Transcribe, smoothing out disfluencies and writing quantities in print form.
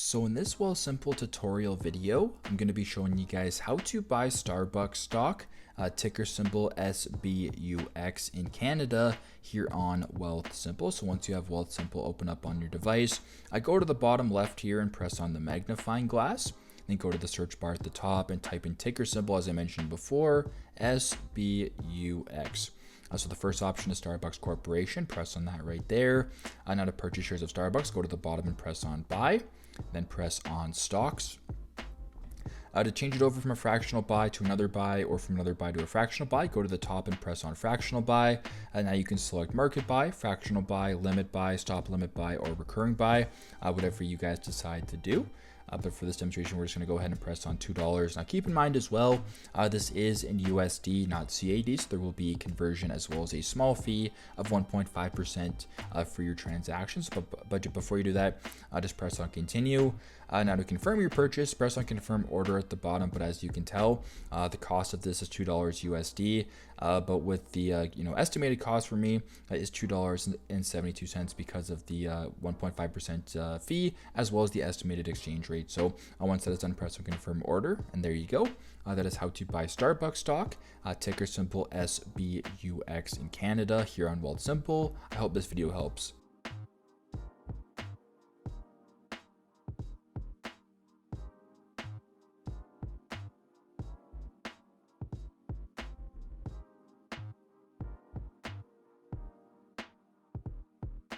So in this Wealthsimple tutorial video, I'm going to be showing you guys how to buy Starbucks stock, ticker symbol SBUX in Canada here on Wealthsimple. So once you have Wealthsimple open up on your device, I go to the bottom left here and press on the magnifying glass. Then go to the search bar at the top and type in ticker symbol, as I mentioned before, SBUX. So the first option is Starbucks Corporation. Press on that right there. Now to purchase shares of Starbucks, go to the bottom and press on buy. Then press on stocks. To change it over from a fractional buy to another buy, or from another buy to a fractional buy, go to the top and press on fractional buy. Now you can select market buy, fractional buy, limit buy, stop limit buy, or recurring buy, whatever you guys decide to do. But for this demonstration, we're just going to go ahead and press on $2. Now keep in mind as well, this is in USD, not CAD, so there will be conversion as well as a small fee of 1.5% for your transactions. But before you do that, just press on continue. Now to confirm your purchase, press on confirm order at the bottom. But as you can tell, the cost of this is $2 USD. But with the estimated cost for me is $2.72 because of the 1.5% fee, as well as the estimated exchange rate. So once that is done, press on confirm order, and there you go. That is how to buy Starbucks stock, ticker symbol SBUX in Canada here on Wealthsimple. I hope this video helps.